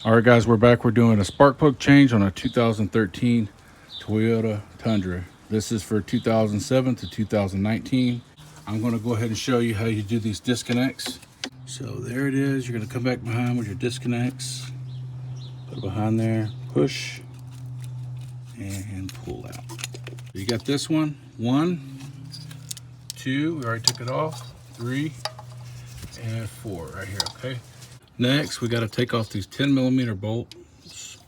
All right, guys, we're back. We're doing a spark plug change on a 2013 Toyota Tundra. This is for 2007 to 2019. I'm going to go ahead and show you how you do these disconnects. So there it is. You're going to come back behind with your disconnects. Put it behind there, push, and pull out. So you got this one. 1, 2, we already took it off. 3, and 4 right here, okay? Next, we got to take off these 10mm bolts.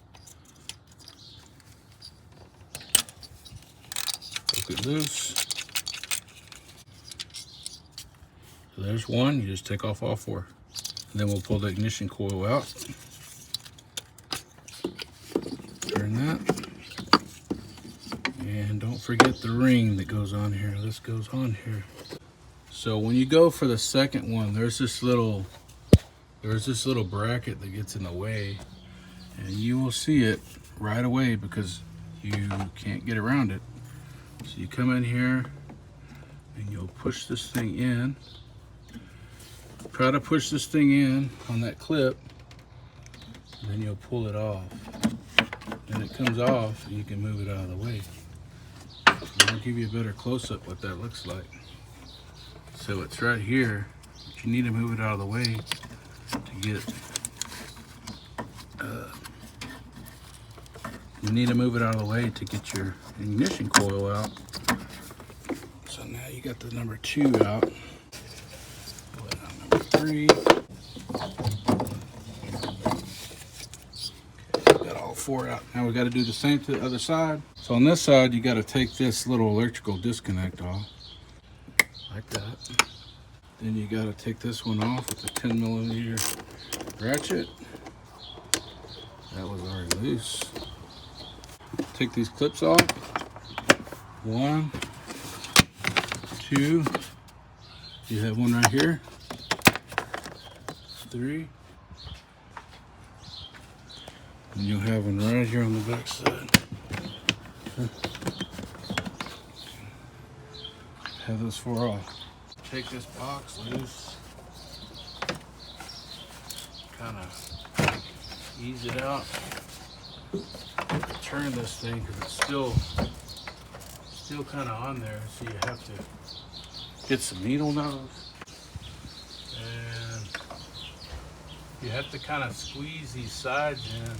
Poke it loose. So there's one. You just take off all 4. And then we'll pull the ignition coil out. Turn that. And don't forget the ring that goes on here. This goes on here. So when you go for the second one, there's this little bracket that gets in the way, and you will see it right away because you can't get around it. So you come in here and you'll push this thing in. Try to push this thing in on that clip, and then you'll pull it off. Then it comes off and you can move it out of the way. I'll give you a better close-up what that looks like. So it's right here, but you need to move it out of the way to get your ignition coil out. So now you got the number 2 out. Put on number 3. Okay, got all 4 out. Now we got to do the same to the other side. So on this side, you got to take this little electrical disconnect off, like that. Then you got to take this one off with the 10mm ratchet. That was already loose. Take these clips off. 1, 2. You have one right here. 3. And you'll have one right here on the back side. Have those 4 off. Take this box loose. Kind of ease it out. Turn this thing because it's still kind of on there, so you have to get some needle nose, and you have to kind of squeeze these sides in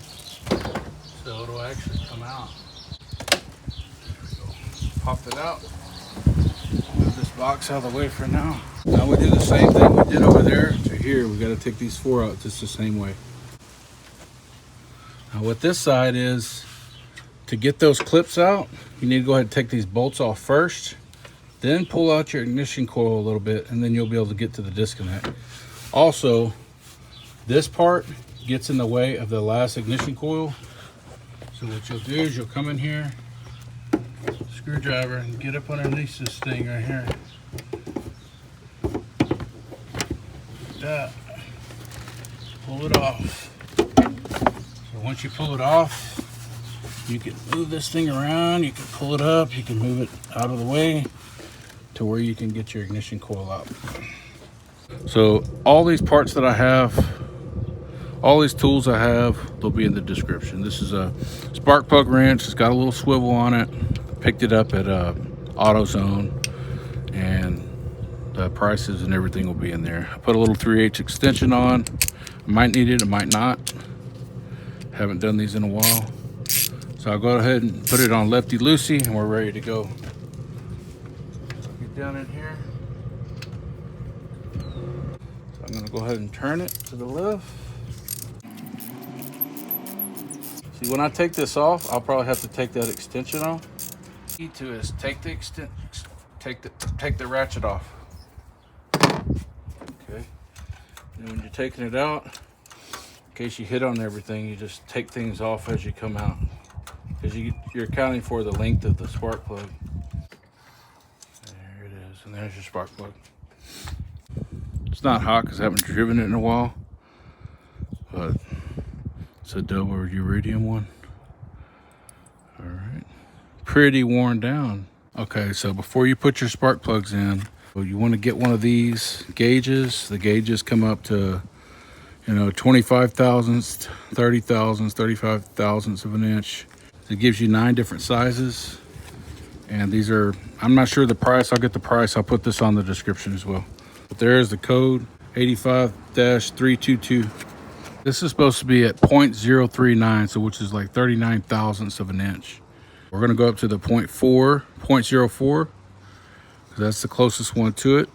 so it'll actually come out. There we go. Pop it out. Move this box out of the way for now. Now we do the same thing we did over there to here. We got to take these 4 out just the same way. Now what this side is, to get those clips out, you need to go ahead and take these bolts off first, then pull out your ignition coil a little bit, and then you'll be able to get to the disconnect. Also, this part gets in the way of the last ignition coil. So what you'll do is you'll come in here, screwdriver, and get up underneath this thing right here. Like that. Pull it off. So once you pull it off, you can move this thing around, you can pull it up, you can move it out of the way to where you can get your ignition coil out. So all these parts that I have, all these tools I have, they'll be in the description. This is a spark plug wrench. It's got a little swivel on it. Picked it up at AutoZone, and the prices and everything will be in there. I put a little 3/8 extension on. I might need it, I might not. Haven't done these in a while. So I'll go ahead and put it on lefty loosey, and we're ready to go. So get down in here. So I'm gonna go ahead and turn it to the left. See, when I take this off, I'll probably have to take that extension off. Key to is take the ratchet off. Okay. And when you're taking it out, in case you hit on everything, you just take things off as you come out, because you're accounting for the length of the spark plug. There it is, and there's your spark plug. It's not hot because I haven't driven it in a while, but it's a double iridium one. All right, pretty worn down. Okay, so before you put your spark plugs in, you want to get one of these gauges. The gauges come up to You know, 25 thousandths, 30 thousandths, 35 thousandths of an inch. It gives you 9 different sizes. And these are, I'm not sure the price. I'll get the price. I'll put this on the description as well. But there's the code, 85-322. This is supposed to be at 0.039, so which is like 39 thousandths of an inch. We're gonna go up to the 0.04, because that's the closest one to it.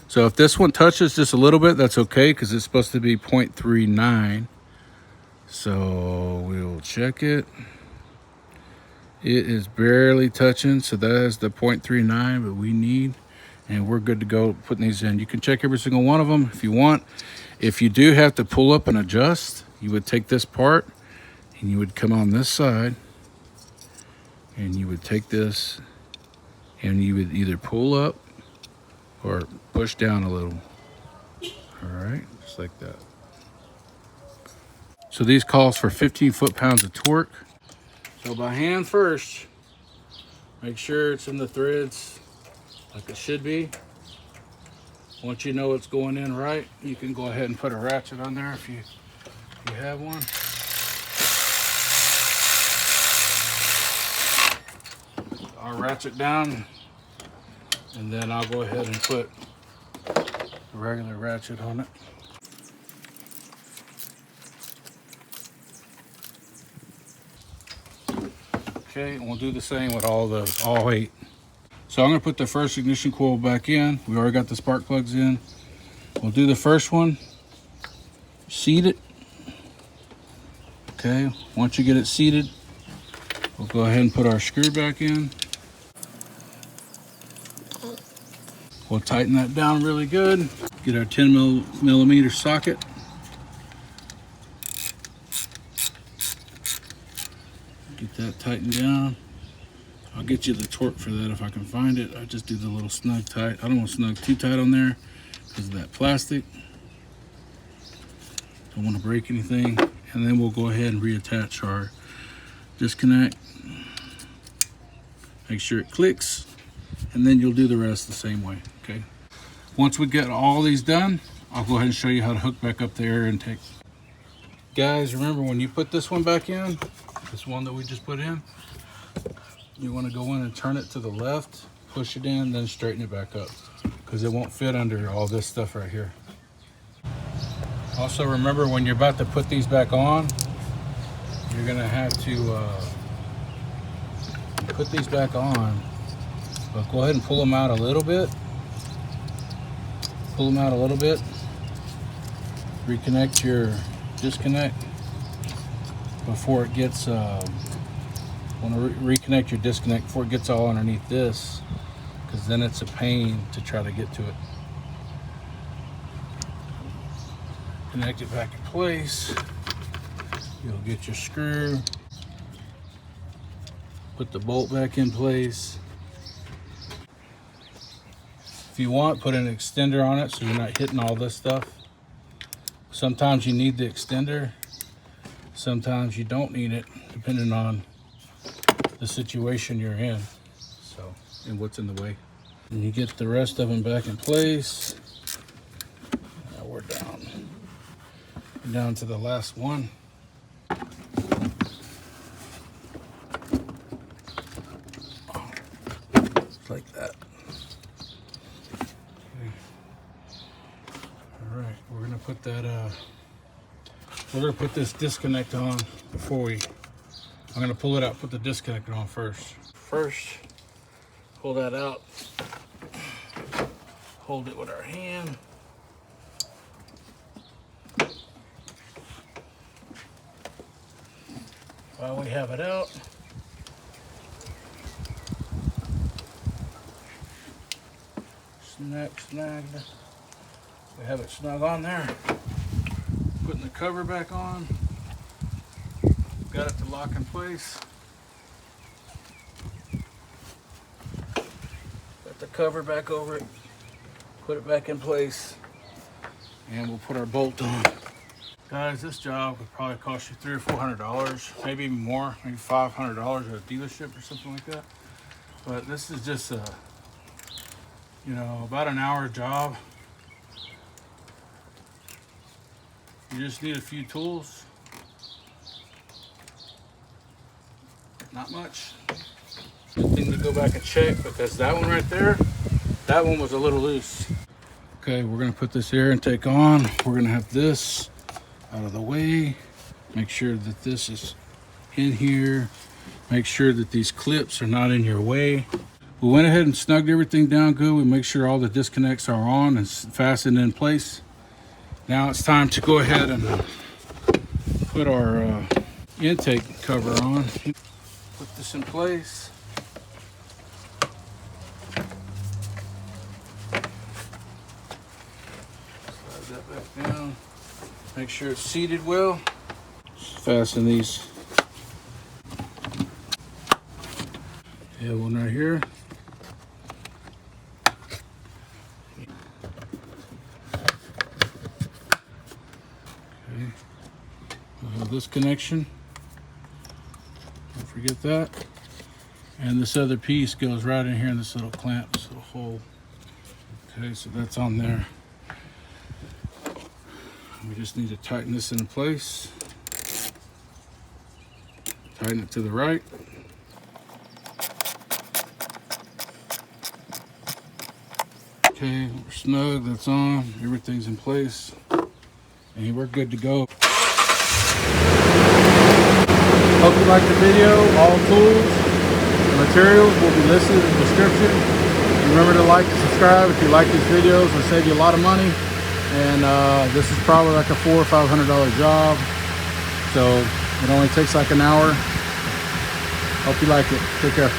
So if this one touches just a little bit, that's okay, because it's supposed to be 0.39. So we'll check it. It is barely touching, so that is the 0.39 that we need, and we're good to go putting these in. You can check every single one of them if you want. If you do have to pull up and adjust, you would take this part and you would come on this side and you would take this and you would either pull up or push down a little. All right, just like that. So these calls for 15 foot-pounds of torque. So by hand first, make sure it's in the threads like it should be. Once you know it's going in right, you can go ahead and put a ratchet on there if you have one. I'll ratchet down, and then I'll go ahead and put a regular ratchet on it. Okay, and we'll do the same with all 8. So I'm gonna put the first ignition coil back in. We already got the spark plugs in. We'll do the first one, seat it. Okay, once you get it seated, we'll go ahead and put our screw back in. We'll tighten that down really good. Get our 10 millimeter socket. Get that tightened down. I'll get you the torque for that if I can find it. I just do the little snug tight. I don't want to snug too tight on there because of that plastic. Don't want to break anything. And then we'll go ahead and reattach our disconnect. Make sure it clicks, and then you'll do the rest the same way, okay? Once we get all these done, I'll go ahead and show you how to hook back up the air intake. Guys, remember when you put this one back in, this one that we just put in, you want to go in and turn it to the left, push it in, then straighten it back up, because it won't fit under all this stuff right here. Also remember, when you're about to put these back on, you're gonna have to put these back on, but go ahead and pull them out a little bit. Pull them out a little bit. Reconnect your disconnect before it gets, want to reconnect your disconnect before it gets all underneath this, because then it's a pain to try to get to it. Connect it back in place. You'll get your screw. Put the bolt back in place. If you want, put an extender on it so you're not hitting all this stuff. Sometimes you need the extender. Sometimes you don't need it, depending on the situation you're in, so, and what's in the way. And you get the rest of them back in place. Now we're down to the last one. Like that. Okay. All right, we're gonna put that. We're gonna put this disconnect on before we. I'm gonna pull it out. Put the disconnect on first. First, pull that out. Hold it with our hand. While we have it out, snagged. We have it snug on there. Putting the cover back on. Got it to lock in place. Put the cover back over it. Put it back in place. And we'll put our bolt on. Guys, this job would probably cost you $300 or $400, maybe even more, maybe $500 at a dealership or something like that. But this is just a, you know, about an hour job. You just need a few tools. Not much. Good thing to go back and check, because that one right there, that one was a little loose. Okay, we're gonna put this air intake on. We're gonna have this out of the way. Make sure that this is in here. Make sure that these clips are not in your way. We went ahead and snugged everything down good. We make sure all the disconnects are on and fastened in place. Now it's time to go ahead and put our intake cover on. Put this in place. Slide that back down. Make sure it's seated well. Just fasten these. Yeah, one right here. Okay. We'll have this connection. Don't forget that. And this other piece goes right in here in this little clamp, this little hole. Okay, so that's on there. We just need to tighten this into place. Tighten it to the right. Okay, we're snug, that's on, everything's in place, and we're good to go. Hope you liked the video. All tools and materials will be listed in the description. Remember to like and subscribe if you like these videos. It'll save you a lot of money, and this is probably like a $400 or $500 job, so it only takes like an hour. Hope you like it. Take care.